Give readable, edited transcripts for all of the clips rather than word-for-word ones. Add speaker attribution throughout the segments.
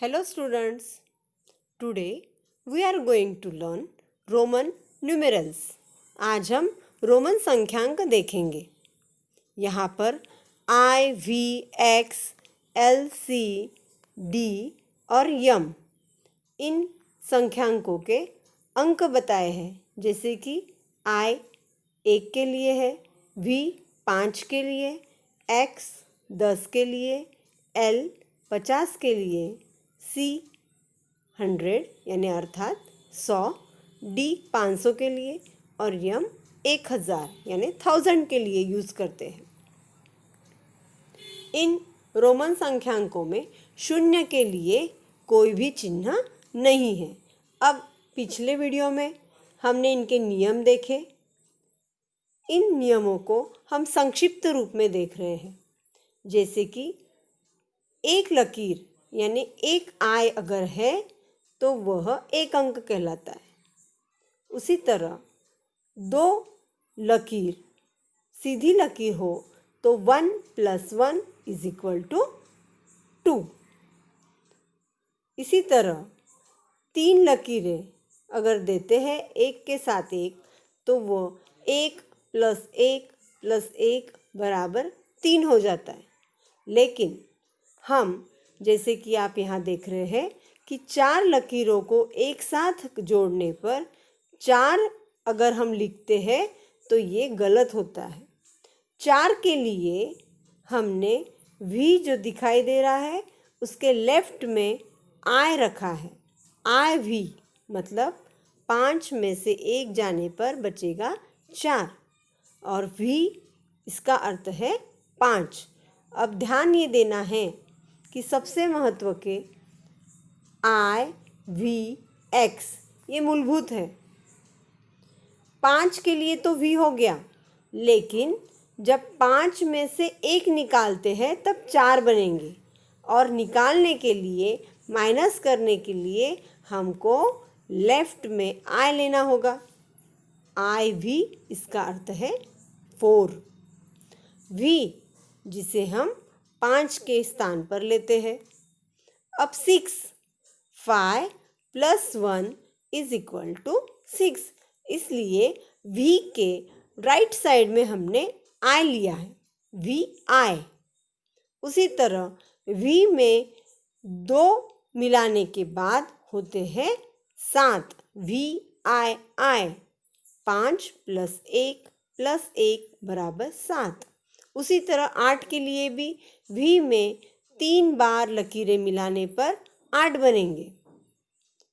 Speaker 1: Hello students, today we are going to learn Roman numerals. आज हम Roman संख्यांक देखेंगे। यहाँ पर I, V, X, L, C, D और यम इन संख्यांकों के अंक बताए हैं, जैसे कि I 1 के लिए है, V 5 के लिए, X 10 के लिए, L 50 के लिए, C 100 यानी अर्थात 100, D 500 के लिए और यम 1000 यानी 1000 के लिए यूज़ करते हैं। इन रोमन संख्यांकों में शून्य के लिए कोई भी चिन्ह नहीं है। अब पिछले वीडियो में हमने इनके नियम देखे। इन नियमों को हम संक्षिप्त रूप में देख रहे हैं, जैसे कि एक लकीर यानी एक आय अगर है तो वह एक अंक कहलाता है। उसी तरह दो लकीर सीधी लकीर हो तो 1 + 1 = 2। इसी तरह 3 लकीरें अगर देते हैं एक के साथ एक तो वो 1 + 1 + 1 = 3 हो जाता है। लेकिन हम जैसे कि आप यहाँ देख रहे हैं कि 4 लकीरों को एक साथ जोड़ने पर 4 अगर हम लिखते हैं तो ये गलत होता है। 4 के लिए हमने V जो दिखाई दे रहा है उसके लेफ्ट में I रखा है। IV मतलब 5 में से 1 जाने पर बचेगा 4 और V इसका अर्थ है 5। अब ध्यान ये देना है कि सबसे महत्व के I, V, X ये मूलभूत है। 5 के लिए तो V हो गया, लेकिन जब 5 में से 1 निकालते हैं तब 4 बनेंगे और निकालने के लिए माइनस करने के लिए हमको लेफ्ट में I लेना होगा। IV इसका अर्थ है 4। V जिसे हम 5 के स्थान पर लेते हैं। अब 6 5 + 1 = 6, इसलिए V के राइट साइड में हमने I लिया है, VI। उसी तरह V में 2 मिलाने के बाद होते हैं 7, VII। 5 + 1 + 1 = 7। उसी तरह 8 के लिए भी V में 3 बार लकीरें मिलाने पर 8 बनेंगे।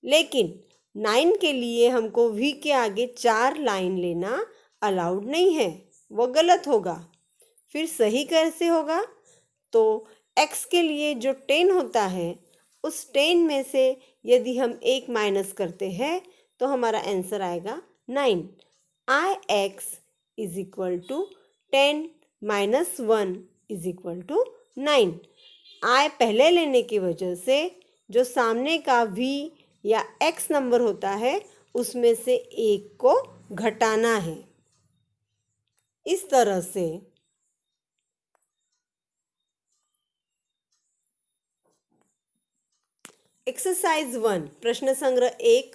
Speaker 1: लेकिन 9 के लिए हमको V के आगे 4 लाइन लेना अलाउड नहीं है, वो गलत होगा। फिर सही कैसे होगा? तो X के लिए जो 10 होता है उस 10 में से यदि हम 1 माइनस करते हैं तो हमारा आंसर आएगा 9। IX = 10 - 1 = 9। I पहले लेने की वजह से जो सामने का V या X नंबर होता है उसमें से 1 को घटाना है। इस तरह से एक्सरसाइज 1 प्रश्न संग्रह 1,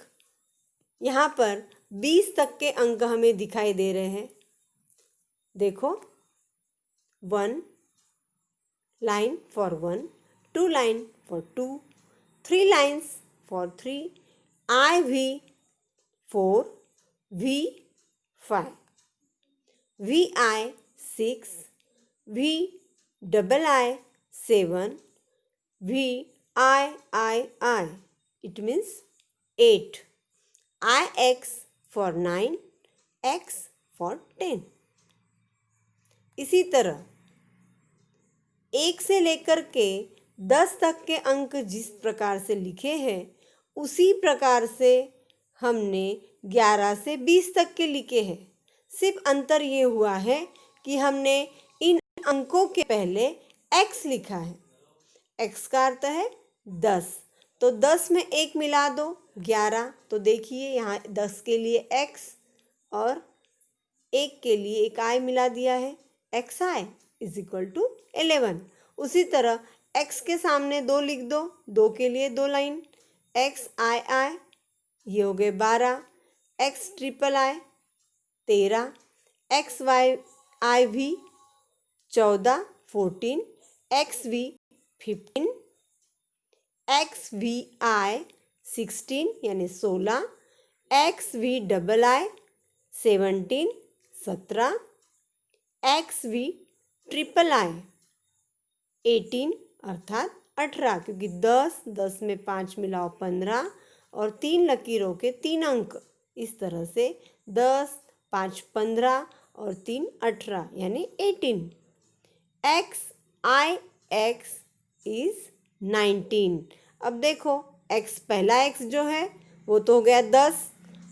Speaker 1: यहाँ पर 20 तक के अंक हमें दिखाई दे रहे हैं। देखो 1 line for 1, 2 line for 2, 3 lines for 3, IV 4, V 5, VI 6, VII 7, VII it means 8, IX for 9, X for 10। इसी तरह 1 से लेकर के 10 तक के अंक जिस प्रकार से लिखे हैं उसी प्रकार से हमने 11 से 20 तक के लिखे हैं। सिर्फ अंतर ये हुआ है कि हमने इन अंकों के पहले x लिखा है। x का अर्थ है 10, तो 10 में 1 मिला दो 11। तो देखिए यहाँ 10 के लिए x और 1 के लिए एक i मिला दिया है, xi = 11। उसी तरह x के सामने 2 लिख दो, 2 के लिए 2 लाइन, x आई आई ये हो गए 12, x triple I 13, X Y I V 14, 14, X V 15, X V I 16 यानी 16, X V double I 17, 17, X V triple I 18 अर्थात 18, क्योंकि 10 में 5 मिलाओ 15 और 3 लकीरों के 3 अंक, इस तरह से 10, 5 15 और 3 18 यानी 18। X I x is 19। अब देखो एक्स पहला एक्स जो है वो तो हो गया 10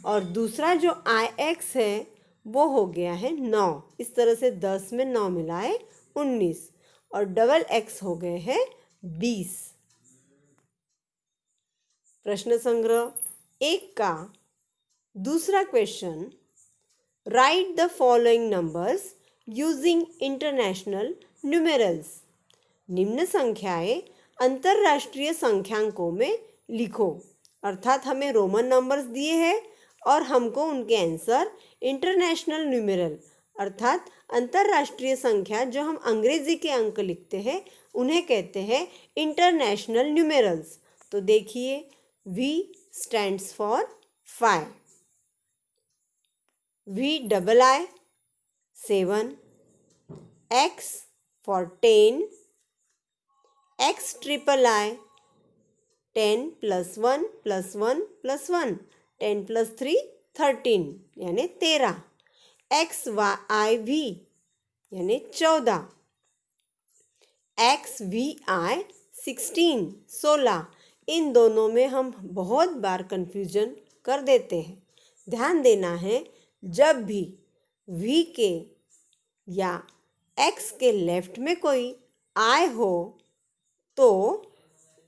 Speaker 1: और दूसरा जो आई एक्स है वो हो गया है 9। इस तरह से 10 में 9 मिलाए 19 और डबल एक्स हो गए हैं 20। प्रश्न संग्रह 1 का दूसरा question, right the following numbers using international numerals. निम्न संख्याएं अंतरराष्ट्रीय संख्यांकों में लिखो। अर्थात हमें रोमन नंबर्स दिए हैं और हमको उनके आंसर इंटरनेशनल न्यूमेरल अर्थात अंतरराष्ट्रीय संख्या जो हम अंग्रेजी के अंक लिखते हैं उन्हें कहते हैं इंटरनेशनल न्यूमेरल्स। तो देखिए V stands for 5, V double I 7, X for 10, X triple I 10 plus 1 plus 1 plus 1, 10 plus 3 13 यानी 13, एक्स आई वी यानी 14, एक्स वी आई 16। इन दोनों में हम बहुत बार कंफ्यूजन कर देते हैं। ध्यान देना है जब भी V के या x के लेफ्ट में कोई आई हो तो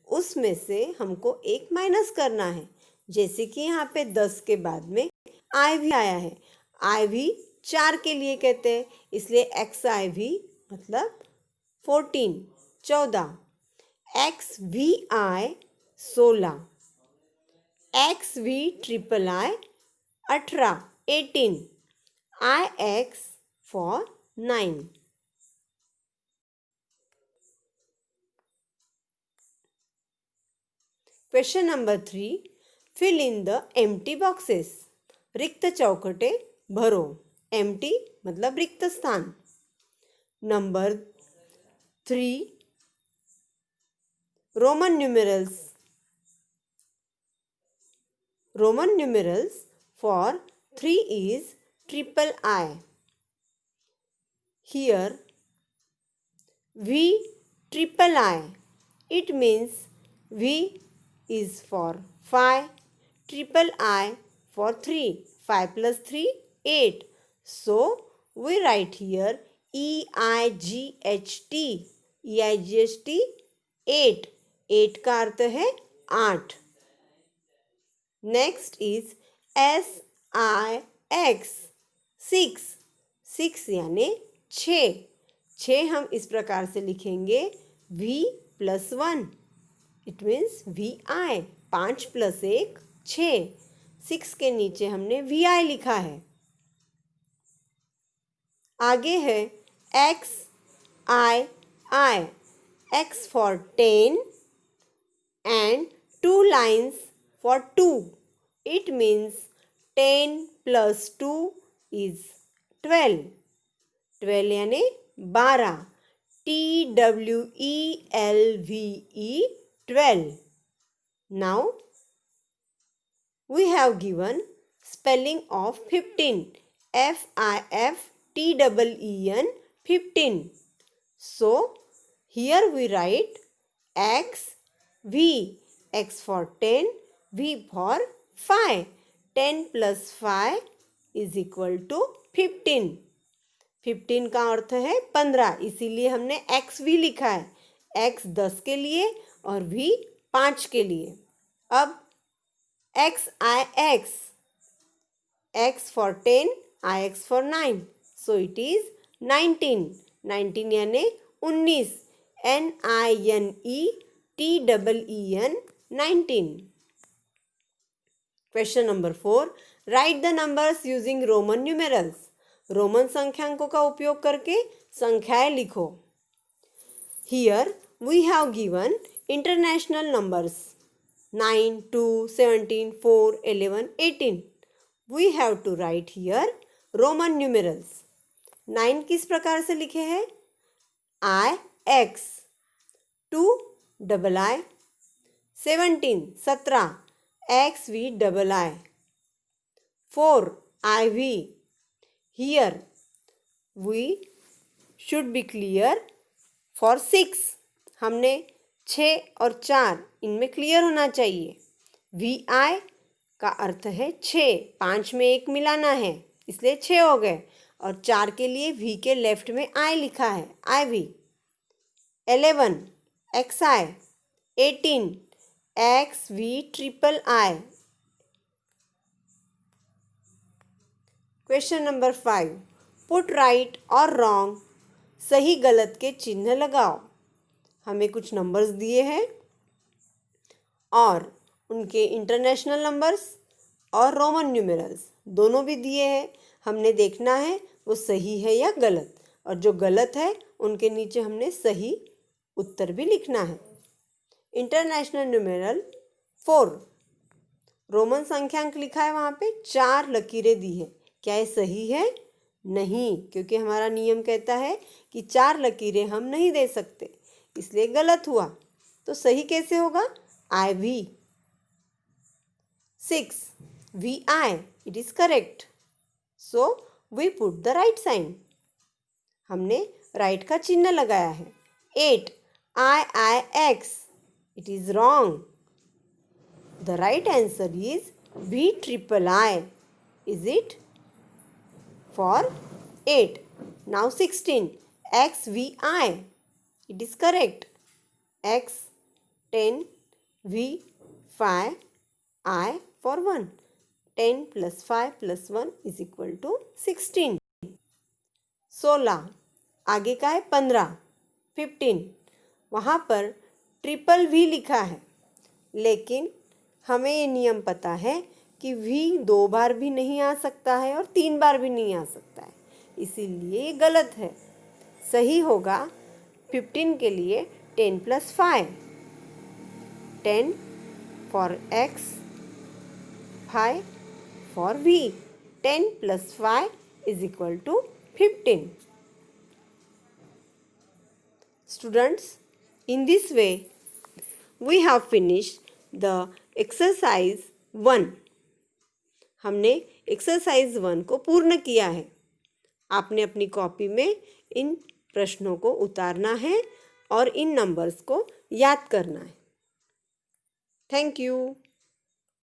Speaker 1: उसमें से हमको एक माइनस करना है। जैसे कि यहाँ पे 10 के बाद में आई भी आया है, आई भी 4 के लिए कहते हैं, इसलिए एक्स आई भी मतलब 14, X V I 16, X V triple I 18, I X for 9। Question number 3, fill in the empty boxes. रिक्त चौखटे भरो। एम्प्टी मतलब रिक्त स्थान। Number 3, Roman numerals. Roman numerals for 3 is triple I. Here V triple I, it means V is for 5, triple I for 3, 5 plus 3 8. So we write here EIGHT, EIGHT 8, 8 का अर्थ है 8। Next is SIX 6, 6 यानी 6, 6 हम इस प्रकार से लिखेंगे V plus 1, it means VI, 5 plus 1 6, 6 के नीचे हमने VI लिखा है। आगे है XII, X for 10 and 2 lines for 2. It means 10 plus 2 is 12. 12 यानी 12, TWELVE 12. Now we have given spelling of 15, FIFTEEN 15. So here we write XV, X for 10, V for 5. 10 plus 5 is equal to 15. 15 का अर्थ है 15, इसीलिए हमने XV लिखा है। X 10 के लिए और V 5 के लिए। अब XIX, X for 10, IX for 9. So it is 19. 19 यानी 19. NINETEEN 19. Question number 4. Write the numbers using Roman numerals. Roman संख्यांकों का उपयोग करके संख्याएं लिखो. Here we have given international numbers 9, 2, 17, 4, 11, 18. We have to write here Roman numerals. 9 किस प्रकार से लिखे हैं? IX. 2 II. 17 17 XVI. 4 IV. Here we should be clear for 6. हमने 6 और 4 इनमें क्लियर होना चाहिए. VI का अर्थ है 6, 5 में 1 मिलाना है इसलिए 6 हो गए. और 4 के लिए V के लेफ्ट में I लिखा है, IV. 11 XI. 18 XVI. Question number 5. Put right or wrong. सही गलत के चिन्ह लगाओ. हमें कुछ नंबर्स दिए हैं और उनके इंटरनेशनल नंबर्स और रोमन न्यूमेरल्स दोनों भी दिए हैं. हमने देखना है वो सही है या गलत, और जो गलत है उनके नीचे हमने सही उत्तर भी लिखना है. International numeral 4. रोमन संख्यांक लिखा है, वहाँ पे 4 लकीरें दी है. क्या ये सही है? नहीं, क्योंकि हमारा नियम कहता है कि 4 लकीरें हम नहीं दे सकते, इसलिए गलत हुआ. तो सही कैसे होगा? IV. 6 VI. It is correct. So we put the right sign. हमने राइट का चिन्ह लगाया है. 8 IIX. It is wrong. The right answer is VIII. Is it? For 8. Now 16 XVI. It is correct. X 10 V 5 I for 1. 10 plus 5 plus 1 is equal to 16. 16. आगे का है 15. 15. वहाँ पर ट्रिपल V लिखा है, लेकिन हमें ये नियम पता है कि V 2 बार भी नहीं आ सकता है और 3 बार भी नहीं आ सकता है, इसीलिए ये गलत है. सही होगा 15 के लिए 10 plus 5. 10 for X, 5 for V. 10 plus 5 is equal to 15. Students, in this way, we have finished the exercise 1. हमने एक्सरसाइज 1 को पूर्ण किया है. आपने अपनी कॉपी में इन प्रश्नों को उतारना है और इन नंबर्स को याद करना है. Thank you.